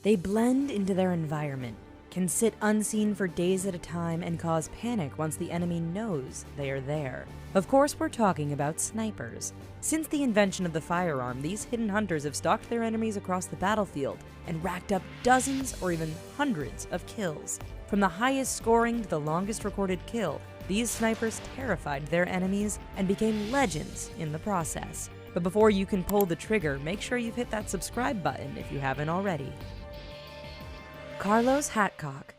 They blend into their environment, can sit unseen for days at a time, and cause panic once the enemy knows they are there. Of course, we're talking about snipers. Since the invention of the firearm, these hidden hunters have stalked their enemies across the battlefield and racked up dozens or even hundreds of kills. From the highest scoring to the longest recorded kill, these snipers terrified their enemies and became legends in the process. But before you can pull the trigger, make sure you've hit that subscribe button if you haven't already. Carlos Hatcock.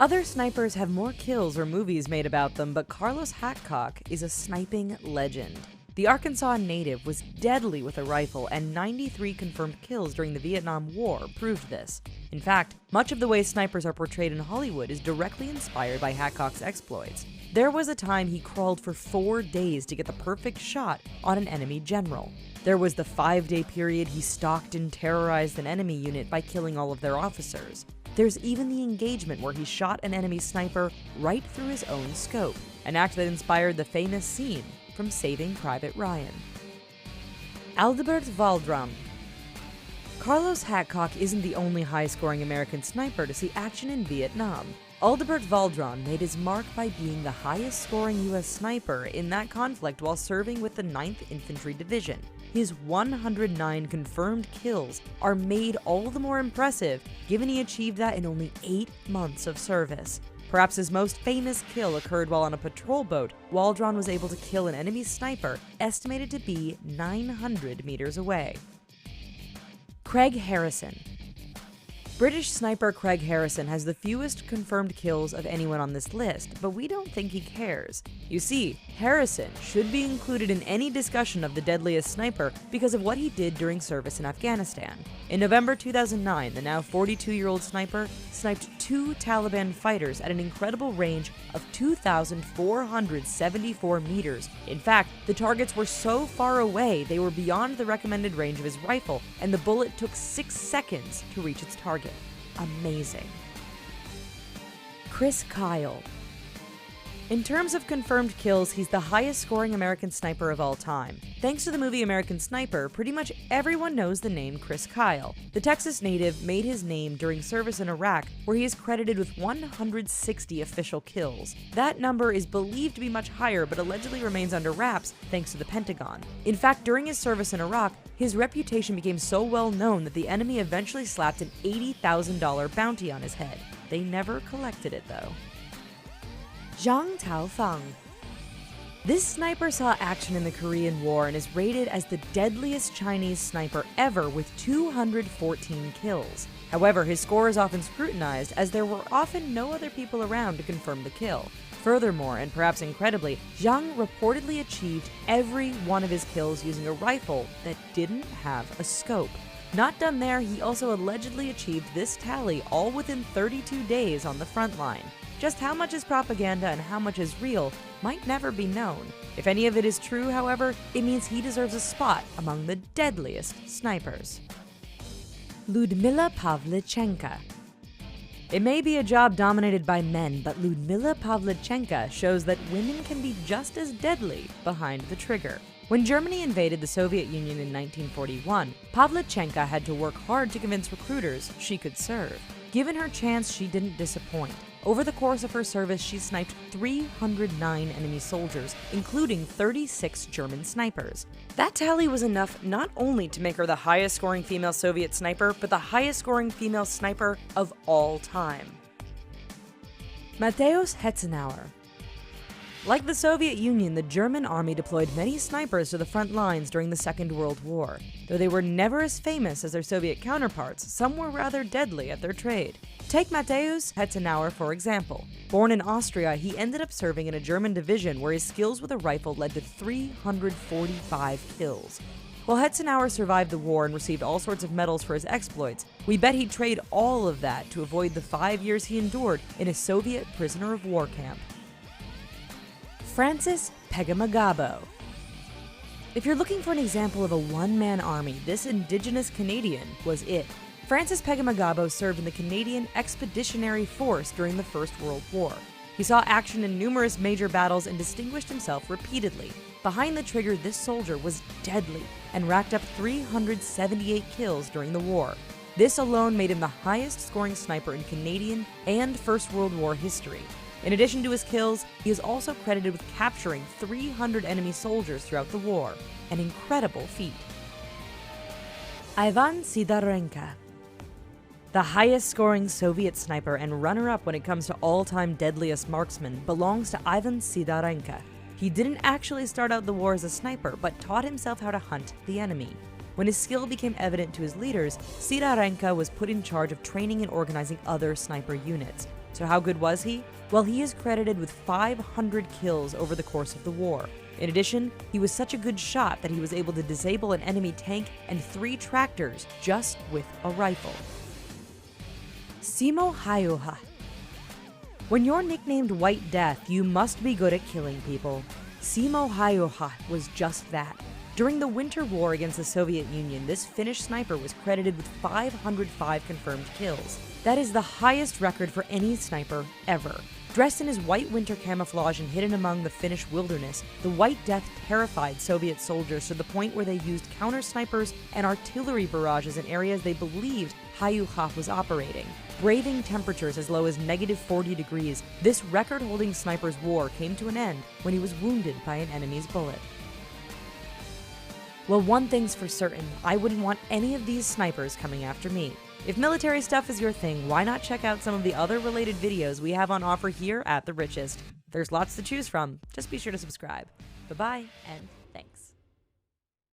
Other snipers have more kills or movies made about them, but Carlos Hatcock is a sniping legend. The Arkansas native was deadly with a rifle, and 93 confirmed kills during the Vietnam War proved this. In fact, much of the way snipers are portrayed in Hollywood is directly inspired by Hatcock's exploits. There was a time he crawled for 4 days to get the perfect shot on an enemy general. There was the 5-day period he stalked and terrorized an enemy unit by killing all of their officers. There's even the engagement where he shot an enemy sniper right through his own scope, an act that inspired the famous scene from Saving Private Ryan. Aldebert Waldron. Carlos Hatcock isn't the only high-scoring American sniper to see action in Vietnam. Aldebert Waldron made his mark by being the highest-scoring U.S. sniper in that conflict while serving with the 9th Infantry Division. His 109 confirmed kills are made all the more impressive given he achieved that in only 8 months of service. Perhaps his most famous kill occurred while on a patrol boat. Waldron was able to kill an enemy sniper estimated to be 900 meters away. Craig Harrison. British sniper Craig Harrison has the fewest confirmed kills of anyone on this list, but we don't think he cares. You see, Harrison should be included in any discussion of the deadliest sniper because of what he did during service in Afghanistan. In November 2009, the now 42-year-old sniper sniped 2 Taliban fighters at an incredible range of 2,474 meters. In fact, the targets were so far away they were beyond the recommended range of his rifle, and the bullet took 6 seconds to reach its target. Amazing. Chris Kyle. In terms of confirmed kills, he's the highest-scoring American sniper of all time. Thanks to the movie American Sniper, pretty much everyone knows the name Chris Kyle. The Texas native made his name during service in Iraq, where he is credited with 160 official kills. That number is believed to be much higher, but allegedly remains under wraps thanks to the Pentagon. In fact, during his service in Iraq, his reputation became so well known that the enemy eventually slapped an $80,000 bounty on his head. They never collected it, though. Zhang Taofeng. This sniper saw action in the Korean War and is rated as the deadliest Chinese sniper ever with 214 kills. However, his score is often scrutinized as there were often no other people around to confirm the kill. Furthermore, and perhaps incredibly, Zhang reportedly achieved every one of his kills using a rifle that didn't have a scope. Not done there, he also allegedly achieved this tally all within 32 days on the front line. Just how much is propaganda and how much is real might never be known. If any of it is true, however, it means he deserves a spot among the deadliest snipers. Ludmila Pavlichenko. It may be a job dominated by men, but Ludmila Pavlichenko shows that women can be just as deadly behind the trigger. When Germany invaded the Soviet Union in 1941, Pavlichenko had to work hard to convince recruiters she could serve. Given her chance, she didn't disappoint. Over the course of her service, she sniped 309 enemy soldiers, including 36 German snipers. That tally was enough not only to make her the highest-scoring female Soviet sniper, but the highest-scoring female sniper of all time. Mateusz Hetzenauer. Like the Soviet Union, the German army deployed many snipers to the front lines during the Second World War. Though they were never as famous as their Soviet counterparts, some were rather deadly at their trade. Take Mateusz Hetzenauer, for example. Born in Austria, he ended up serving in a German division where his skills with a rifle led to 345 kills. While Hetzenauer survived the war and received all sorts of medals for his exploits, we bet he'd trade all of that to avoid the 5 years he endured in a Soviet prisoner of war camp. Francis Pegamagabo. If you're looking for an example of a one-man army, this indigenous Canadian was it. Francis Pegamagabo served in the Canadian Expeditionary Force during the First World War. He saw action in numerous major battles and distinguished himself repeatedly. Behind the trigger, this soldier was deadly and racked up 378 kills during the war. This alone made him the highest scoring sniper in Canadian and First World War history. In addition to his kills, he is also credited with capturing 300 enemy soldiers throughout the war, an incredible feat. Ivan Sidorenko. The highest scoring Soviet sniper and runner-up when it comes to all-time deadliest marksman belongs to Ivan Sidorenko. He didn't actually start out the war as a sniper, but taught himself how to hunt the enemy. When his skill became evident to his leaders, Sidorenko was put in charge of training and organizing other sniper units. So how good was he? Well, he is credited with 500 kills over the course of the war. In addition, he was such a good shot that he was able to disable an enemy tank and 3 tractors just with a rifle. Simo Häyhä. When you're nicknamed White Death, you must be good at killing people. Simo Häyhä was just that. During the Winter War against the Soviet Union, this Finnish sniper was credited with 505 confirmed kills. That is the highest record for any sniper ever. Dressed in his white winter camouflage and hidden among the Finnish wilderness, the White Death terrified Soviet soldiers to the point where they used counter-snipers and artillery barrages in areas they believed Häyhä was operating. Braving temperatures as low as -40 degrees, this record-holding sniper's war came to an end when he was wounded by an enemy's bullet. Well, one thing's for certain, I wouldn't want any of these snipers coming after me. If military stuff is your thing, why not check out some of the other related videos we have on offer here at The Richest? There's lots to choose from. Just be sure to subscribe. Bye-bye, and